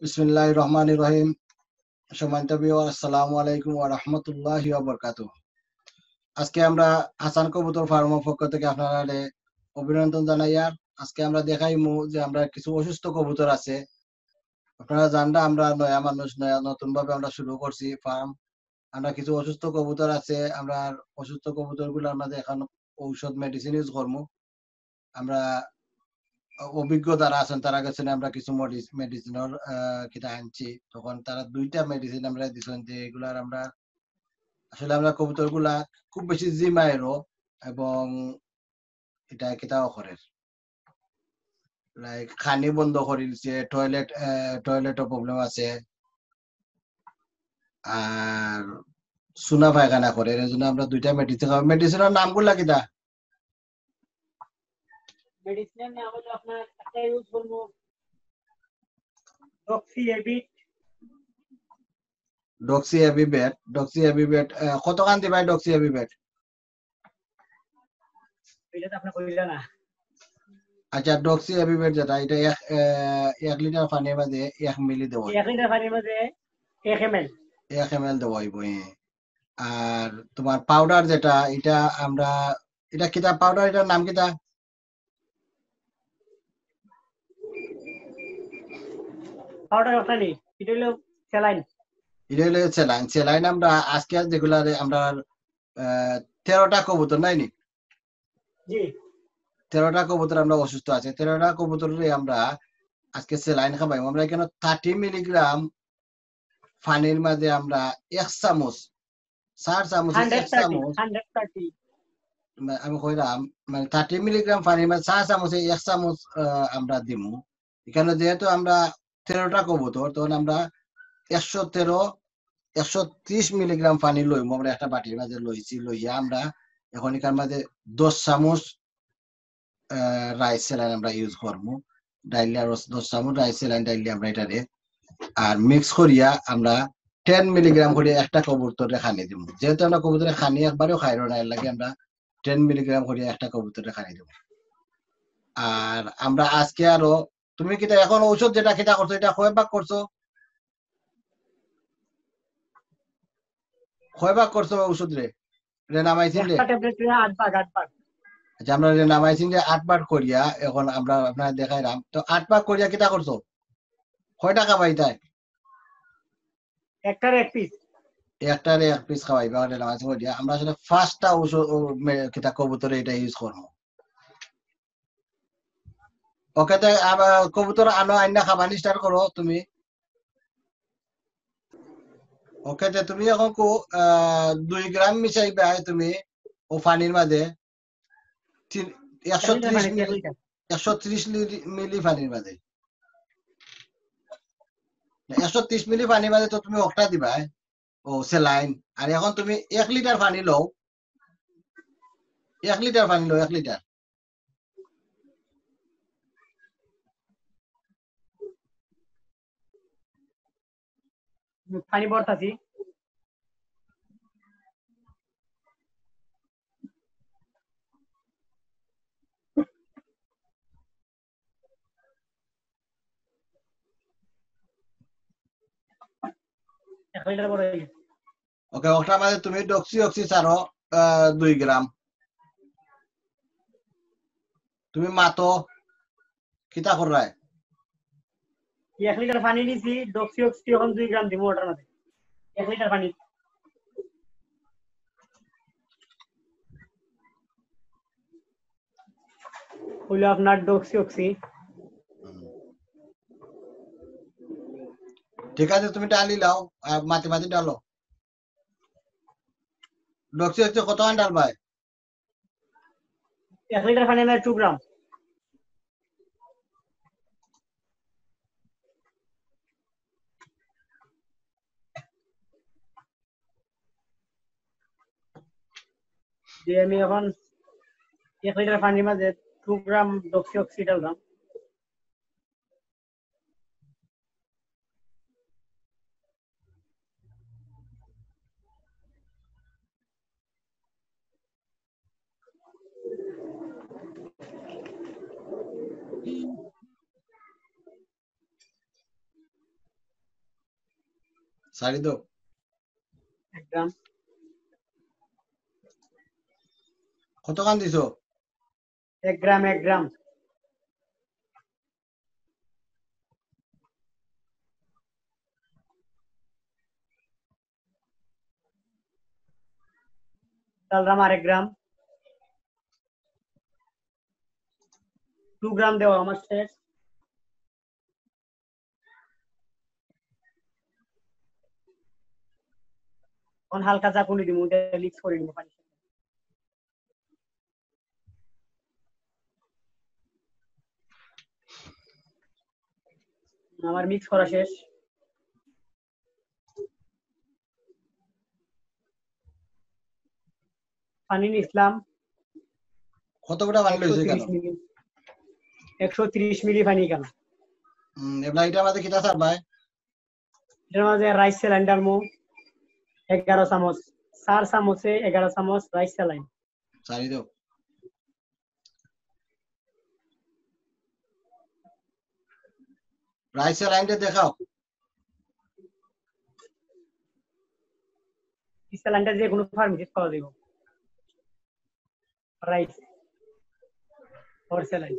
বিসমিল্লাহির রহমানির রহিম। সম্মানিত ভিউয়ার, আসসালামু আলাইকুম ওয়া রাহমাতুল্লাহি ওয়া বারাকাতুহু। আজকে আমরা হাসান কবুতর ফার্মের পক্ষ থেকে আপনারা অভিনন্দন জানাই। আর আজকে আমরা দেখাইমু যে আমরা কিছু অসুস্থ কবুতর আছে। আপনারা জানরা আমরা নয়া মানুষ, নতুন ভাবে আমরা শুরু করছি ফার্ম। আমরা কিছু অসুস্থ কবুতর আছে, আমরা অসুস্থ কবুতর গুলো আমাদের এখন ঔষধ মেডিসিন ইউজ করবো। আমরা অভিজ্ঞ যারা আছেন তারা কাছে আমরা কিছু মেডিসিনের কিনা আনছি, তখন তারা 2টা মেডিসিন আমরা দিচ্ছেন যে এগুলার আমরা আসলে আমরা কবুতর গুলা খুব বেশি জিমায়েরও এবং এটা কিতাও করে লাইক খানি বন্ধ করে দিচ্ছে, টয়লেটও প্রবলেম আছে, আর সুনা পায়খানা করে। এর জন্য আমরা 2টা মেডিসিন খাওয়া। মেডিসিনের নামগুলা কিটা? মেডিসিনের নাম হলো আপনার একটা ইউজ করবো ডক্সিএবিট। ডক্সিএবিবেট কতখান দিবাই? ডক্সিএবিবেট এটা তো আপনি কইলেন না। আচ্ছা, ডক্সিএবিবেট যেটা, এটা 1 লিটার পানির মধ্যে 1 মিলি দেবো। 1 লিটার পানির মধ্যে 1 ml 1 ml দেবো। আর তোমার পাউডার যেটা, এটা আমরা এটা কিতা পাউডার, এটার নাম কিতা? পাউডার ওটা নেই, এটা হলো স্যালাইন। এটা হলো স্যালাইন। আমরা আজকে যেগুলা আমরা 13টা কবুতর নাইনি, জি 13টা কবুতর আমরা অসুস্থ আছে, 13টা কবুতরে আমরা আজকে স্যালাইন খাবাই। আমরা এখানে 30 মিলিগ্রাম পানির মাঝে আমরা 1 চামচ, 4 চামচ, 1 চামচ, 130 আমি কইলাম মানে 30 মিলিগ্রাম পানির মাঝে 4 চামচে 1 চামচ আমরা দিমু। এখানে যেহেতু আমরা 13টা কবুতর, তখন আমরা 130 মিলিগ্রাম পানি লইমু। আমরা একটা বাটির মাঝে লইয়া আমরা এখন এখান মাঝে 10 চামচ রাইস স্যালাইন আমরা ইউজ করবো। ডাইলে আর 10 চামচ রাইস স্যালাইন ডাইলে আমরা এটারে আর মিক্স করিয়া আমরা 10 মিলিগ্রাম করে একটা কবুতরে খানি দিব। যেহেতু আমরা কবুতরে খানি একবারও খাই না, এর লাগে আমরা 10 মিলিগ্রাম করে একটা কবুতরে খানি দিব। আর আমরা আজকে আরো, তুমি কিটা এখন ঔষধ যেটা কিটা করছো, এটা কয় ভাগ করছো? কয় ভাগ করছো ঔষধ রে? নামাইছেন রে? একটা ট্যাবলেট 8 ভাগ 8 ভাগ। আচ্ছা, আমরা নামাইছেন যে 8 ভাগ করিয়া, এখন আমরা আপনার দেখাইলাম তো 8 ভাগ করিয়া কিটা করছো? কয় টাকা পাইতাই? একটার 1 পিস। একটারে 1 পিস খাওয়াইবা নামাইছেন করিয়া। আমরা আসলে 5টা ঔষধ কিটা কবুতরে এটা ইউজ করবো। ওকে, তো আবার কবুতর আনো, আইনা খাবানি স্টার্ট করো তুমি। ওকে, তো তুমি এখন 2 গ্রাম মিশাইবা তুমি ও পানির মাঝে 130 মিলি, 130 মিলি পানির মাঝে, 130 মিলি পানির মাঝে তো তুমি ওটা দিবা ও স্যালাইন। আর এখন তুমি 1 লিটার পানি লও, 1 লিটার পানি লও, 1 লিটার। পানি ভরতাছি। এক লিটার ভরে গেছে। ওকে, ওটার মাঝে তুমি ডক্সি ছাড়ো 2 গ্রাম। তুমি মাতো কিতা কররায়? 1 লিটার পানি নিছি, ডক্সিওক্সি এখন 2 গ্রাম দিব ওটার মধ্যে। 1 লিটার পানি হইলো আপনার ডক্সিওক্সি। ঠিক আছে, তুমি ডালি লাও আর মাটি মাটি ডালো। ডক্সি কত ডালবাই? 1 লিটার পানি में 2 গ্রাম। যে আমি এখন 1 লিটার পানির মাঝে 2 গ্রাম ডক্সিওক্সি ডাললাম। সারি দাও 1 গ্রাম। কত খান দিছো 1 গ্রাম 1 গ্রাম। ডালরাম 1 গ্রাম। 2 গ্রাম দেওয়া আমার শেষ। কোন হালকা চাকুনি দিমু এটা মিক্স করে নিব পানি। আমার মিক্স করা শেষ। পানি নিলাম কতটা পানি লইছো কেন 130 মিলি। 130 মিলি পানি কেন? এবার এটা আমাদের কিটা স্যার ভাই এটার মাঝে রাইস সিলিন্ডার মু 11 চামচ। 4 চামচে 11 চামচ রাইস স্যালাইন। সারি দাও রাইসের লাইনটা দেখাও স্যালাইনটা যে কোনো ফার্মেসিতে পাওয়া যাবে। রাইস और স্যালাইন।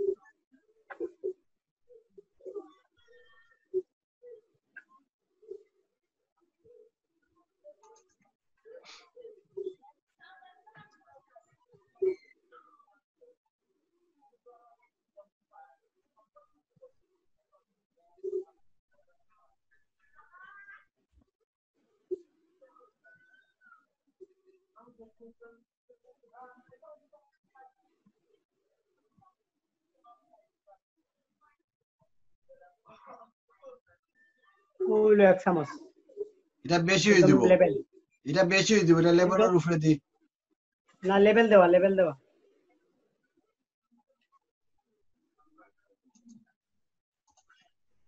ওইলো 1 চামচ। এটা বেশি হয়ে একদম দিব লেভেল। এটা বেশি হয়ে দিব এটা লেবুর উপরে দি না লেভেল দেওয়া লেভেল দেওয়া।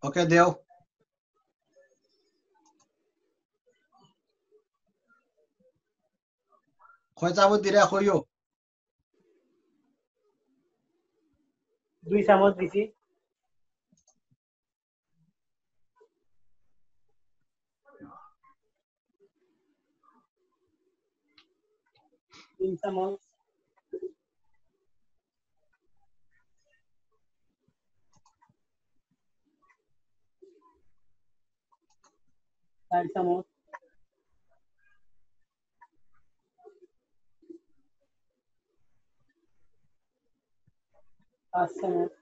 ওকে দেও কয় চামচ দিরা কইও 2 চামচ দিছি। তিন চামচ। 4 চামচ। 5 চামচ।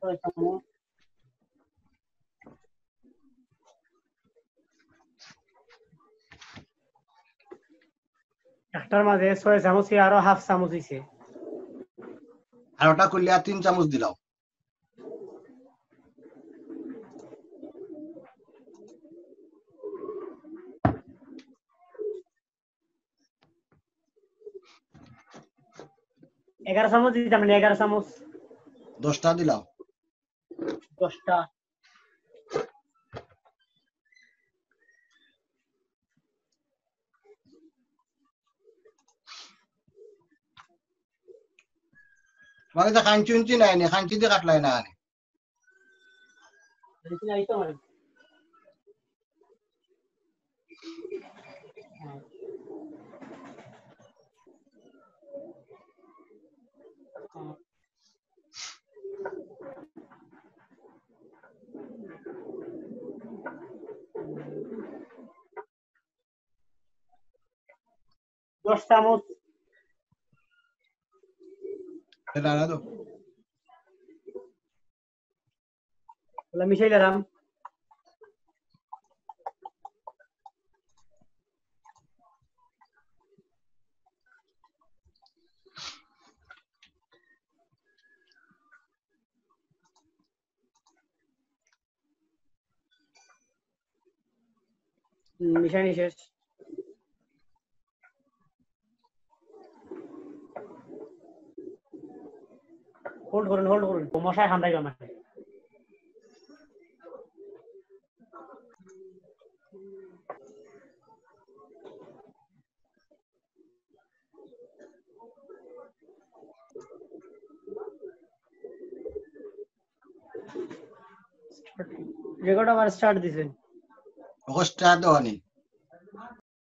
6 চামচ। একটার মাঝে 6 চামচ আরো হাফ চামচ হইছে। আর ওটা করলে আর 3 চামচ দিলাও 11 চামচ দিতাম না 11 চামচ। 10টা দিলাও 10টা। তোমাকে তো খাঞ্চি উঞ্চি নাই নি খাঞ্চি দিয়ে কাটলাই না আনে দেখি নাই তো মানে। দশ চামচ। এটা না তো মিশাই দিলাম। মিশানি শেষ। হোল্ড করুন মশায় হামড়াইবে আমাকে। রেকর্ড আবার স্টার্ট দিছেন ও স্টার্ট দেওয়ানি